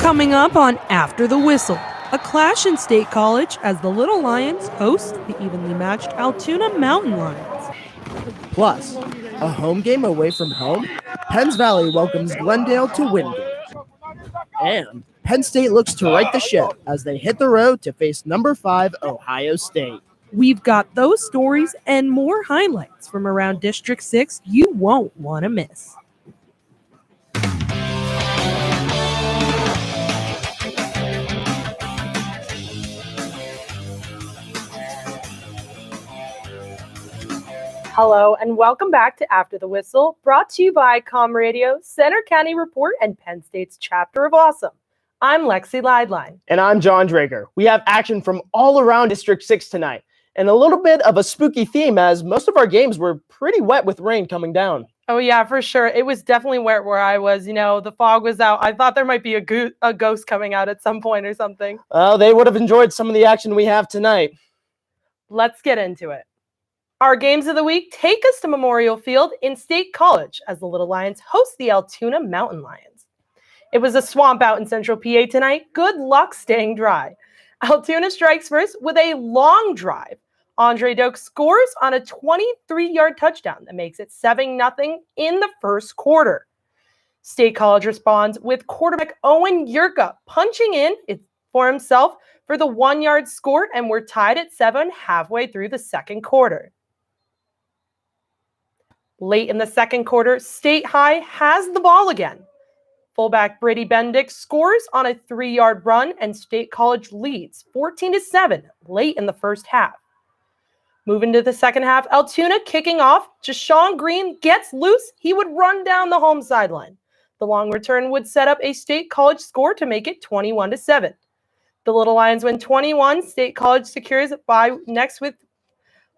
Coming up on After the Whistle, a clash in State College as the Little Lions host the evenly matched Altoona Mountain Lions. Plus, a home game away from home, Penns Valley welcomes Glendale to WINGATE. And Penn State looks to right the ship as they hit the road to face number 5 Ohio State. We've got those stories and more highlights from around District 6 you won't want to miss. Hello and welcome back to After the Whistle, brought to you by Com Radio, Center County Report, and Penn State's Chapter of Awesome. I'm Lexi Lideline. And I'm John Drager. We have action from all around District 6 tonight, and a little bit of a spooky theme as most of our games were pretty wet with rain coming down. Oh yeah, for sure. It was definitely wet where I was. You know, the fog was out. I thought there might be a ghost coming out at some point or something. Well, they would have enjoyed some of the action we have tonight. Let's get into it. Our games of the week take us to Memorial Field in State College as the Little Lions host the Altoona Mountain Lions. It was a swamp out in Central PA tonight. Good luck staying dry. Altoona strikes first with a long drive. Andre Doak scores on a 23-yard touchdown that makes it 7-0 in the first quarter. State College responds with quarterback Owen Yurka punching in for himself for the 1-yard score, and we're tied at 7 halfway through the second quarter. Late in the second quarter, State High has the ball again. Fullback Brady Bendick scores on a 3-yard run, and State College leads 14-7 late in the first half. Moving to the second half, Altoona kicking off. Jashawn Green gets loose. He would run down the home sideline. The long return would set up a State College score to make it 21-7. The Little Lions win 21. State College secures bye next with.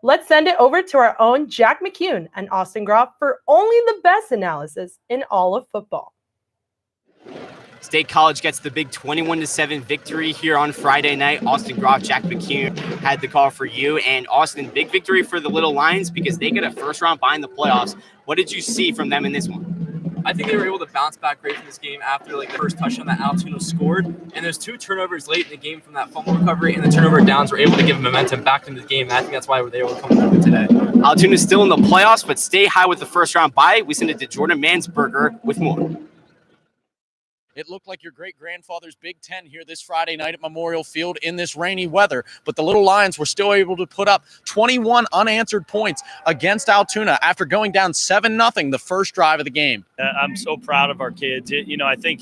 Let's send it over to our own Jack McCune and Austin Groff for only the best analysis in all of football. State College gets the big 21-7 victory here on Friday night. Austin Groff, Jack McCune had the call for you. And Austin, big victory for the Little Lions because they get a first round bye in the playoffs. What did you see from them in this one? I think they were able to bounce back great from this game after the first touchdown that Altoona scored. And there's 2 turnovers late in the game from that fumble recovery, and the turnover downs were able to give momentum back into the game. And I think that's why they were able to come through today. Altoona's still in the playoffs, but stay high with the first round bye. We send it to Jordan Mansberger with more. It looked like your great-grandfather's Big Ten here this Friday night at Memorial Field in this rainy weather, but the Little Lions were still able to put up 21 unanswered points against Altoona after going down 7-0 the first drive of the game. I'm so proud of our kids. I think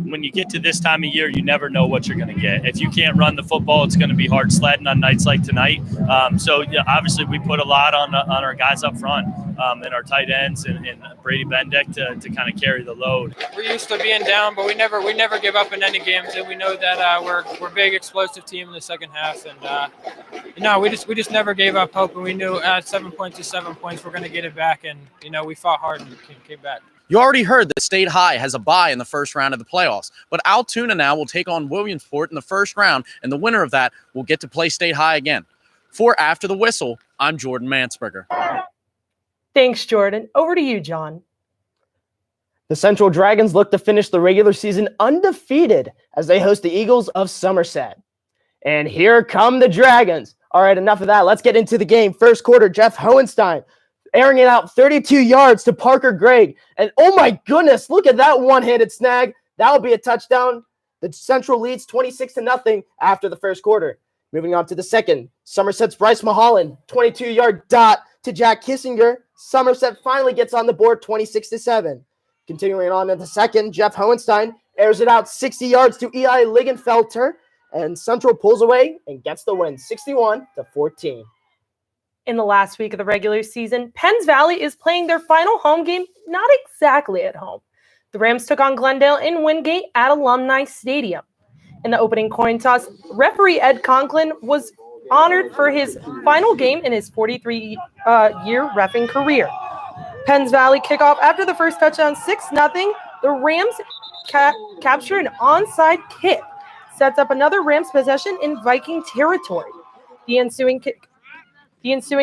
when you get to this time of year, you never know what you're going to get. If you can't run the football, it's going to be hard sledding on nights like tonight. Obviously, we put a lot on our guys up front and our tight ends and Brady Bendick to kind of carry the load. We're used to being down, but we never give up in any games, and we know that we're a big explosive team in the second half, and we just never gave up hope, and we knew at 7 points to 7 points we're going to get it back, and we fought hard and came back. You already heard that State High has a bye in the first round of the playoffs, but Altoona now will take on Williamsport in the first round, and the winner of that will get to play State High again. For After the Whistle, I'm Jordan Mansberger. Thanks, Jordan. Over to you, John. The Central Dragons look to finish the regular season undefeated as they host the Eagles of Somerset. And here come the Dragons. All right, enough of that. Let's get into the game. First quarter, Jeff Hohenstein airing it out 32 yards to Parker Gregg. And oh my goodness, look at that one-handed snag. That'll be a touchdown. The Central leads 26-0 after the first quarter. Moving on to the second, Somerset's Bryce Mulholland, 22-yard dot to Jack Kissinger. Somerset finally gets on the board 26-7. Continuing on in the second, Jeff Hohenstein airs it out 60 yards to Eli Ligenfelter, and Central pulls away and gets the win 61-14. In the last week of the regular season, Penns Valley is playing their final home game not exactly at home. The Rams took on Glendale in Wingate at Alumni Stadium. In the opening coin toss, referee Ed Conklin was honored for his final game in his 43-year reffing career. Penns Valley kickoff after the first touchdown, 6-0. The Rams capture an onside kick, sets up another Rams possession in Viking territory. The ensuing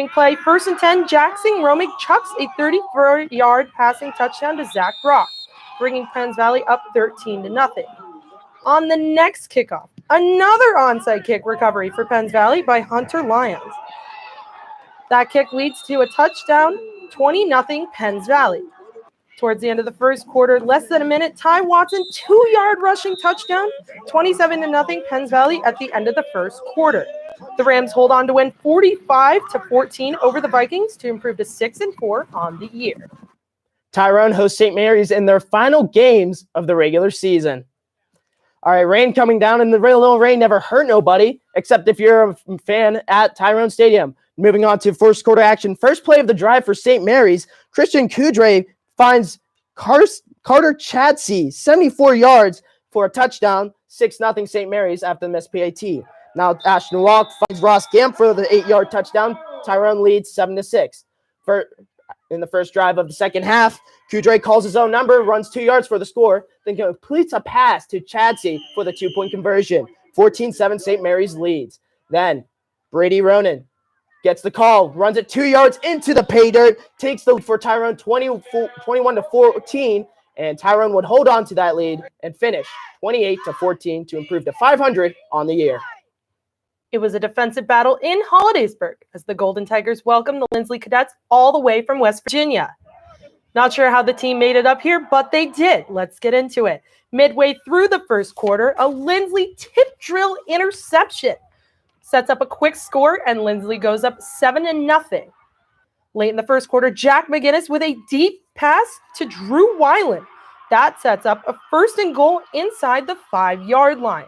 play, 1st and 10, Jackson Romick chucks a 34-yard passing touchdown to Zach Brock, bringing Penns Valley up 13-0. On the next kickoff, another onside kick recovery for Penns Valley by Hunter Lyons. That kick leads to a touchdown, 20-0 Penns Valley. Towards the end of the first quarter, less than a minute, Ty Watson 2-yard rushing touchdown, 27-0 Penns Valley at the end of the first quarter. The Rams hold on to win 45-14 over the Vikings to improve to 6-4 on the year. Tyrone hosts St. Mary's in their final games of the regular season. All right, rain coming down, and the little rain never hurt nobody, except if you're a fan at Tyrone Stadium. Moving on to first quarter action. First play of the drive for St. Mary's, Christian Kudre finds Carter Chadsey 74 yards for a touchdown, 6-0 St. Mary's after the missed PAT. Now Ashton Walk finds Ross Gamp for the 8-yard touchdown. Tyrone leads 7-6. In the first drive of the second half, Kudre calls his own number, runs 2 yards for the score, then completes a pass to Chadsey for the 2-point conversion. 14-7 St. Mary's leads. Then Brady Ronan gets the call, runs it 2 yards into the pay dirt, takes the lead for Tyrone 21-14, and Tyrone would hold on to that lead and finish 28-14 to improve to 500 on the year. It was a defensive battle in Hollidaysburg as the Golden Tigers welcomed the Lindsley Cadets all the way from West Virginia. Not sure how the team made it up here, but they did. Let's get into it. Midway through the first quarter, a Lindsley tip drill interception sets up a quick score, and Lindsley goes up 7-0. Late in the first quarter, Jack McGinnis with a deep pass to Drew Weiland. That sets up a 1st and goal inside the 5-yard line.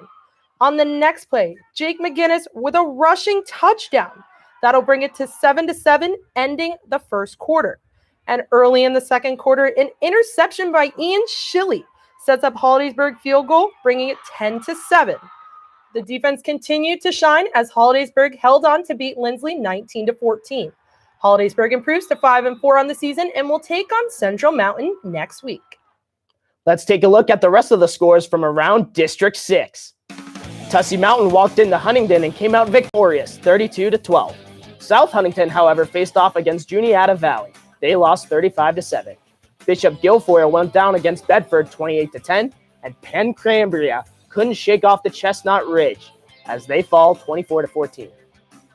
On the next play, Jake McGinnis with a rushing touchdown. That'll bring it to 7-7, ending the first quarter. And early in the second quarter, an interception by Ian Shilley sets up Hollidaysburg field goal, bringing it 10-7. The defense continued to shine as Hollidaysburg held on to beat Lindsley 19-14. Hollidaysburg improves to 5-4 on the season and will take on Central Mountain next week. Let's take a look at the rest of the scores from around District 6. Tussey Mountain walked into Huntington and came out victorious, 32-12. South Huntington, however, faced off against Juniata Valley. They lost 35-7. Bishop Guilfoyle went down against Bedford 28-10, and Penn Cambria couldn't shake off the Chestnut Ridge as they fall 24-14.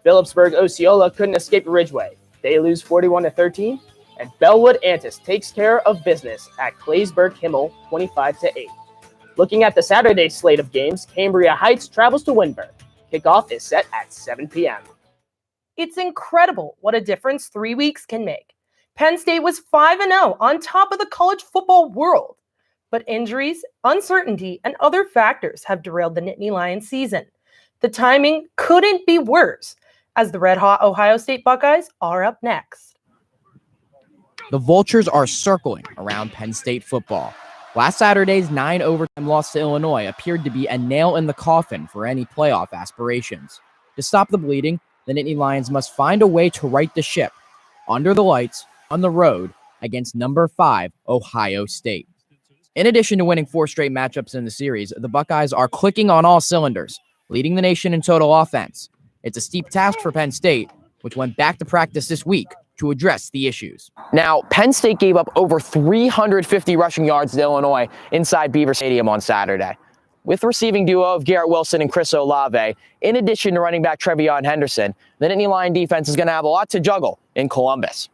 Phillipsburg Osceola couldn't escape Ridgeway. They lose 41-13, and Bellwood Antis takes care of business at Claysburg Himmel 25-8. Looking at the Saturday slate of games, Cambria Heights travels to Windburg. Kickoff is set at 7 p.m. It's incredible what a difference 3 weeks can make. Penn State was 5-0 on top of the college football world. But injuries, uncertainty, and other factors have derailed the Nittany Lions season. The timing couldn't be worse, as the red-hot Ohio State Buckeyes are up next. The Vultures are circling around Penn State football. Last Saturday's 9-overtime loss to Illinois appeared to be a nail in the coffin for any playoff aspirations. To stop the bleeding, the Nittany Lions must find a way to right the ship, under the lights, on the road, against number 5 Ohio State. In addition to winning 4 straight matchups in the series, the Buckeyes are clicking on all cylinders, leading the nation in total offense. It's a steep task for Penn State, which went back to practice this week to address the issues. Now, Penn State gave up over 350 rushing yards to Illinois inside Beaver Stadium on Saturday. With receiving duo of Garrett Wilson and Chris Olave, in addition to running back Trevion Henderson, the Nittany Lion defense is going to have a lot to juggle in Columbus.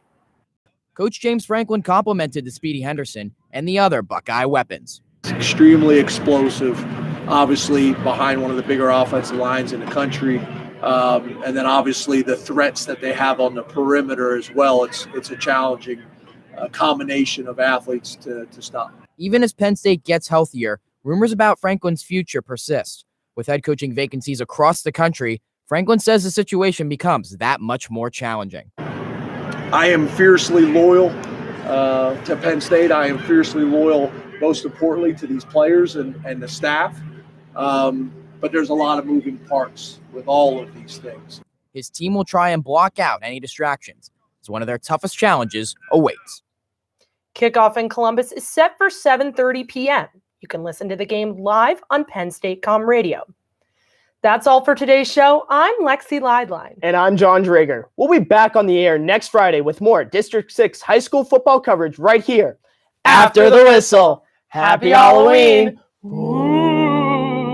Coach James Franklin complimented the speedy Henderson and the other Buckeye weapons. It's extremely explosive, obviously behind one of the bigger offensive lines in the country. And then obviously the threats that they have on the perimeter as well. It's a challenging combination of athletes to stop. Even as Penn State gets healthier, rumors about Franklin's future persist. With head coaching vacancies across the country, Franklin says the situation becomes that much more challenging. I am fiercely loyal to Penn State. I am fiercely loyal, most importantly, to these players and the staff. But there's a lot of moving parts with all of these things. His team will try and block out any distractions, as one of their toughest challenges awaits. Kickoff in Columbus is set for 7:30 p.m. You can listen to the game live on Penn State Com Radio. That's all for today's show. I'm Lexi Lideline. And I'm John Drager. We'll be back on the air next Friday with more District 6 high school football coverage right here after the whistle. Happy Halloween. Ooh.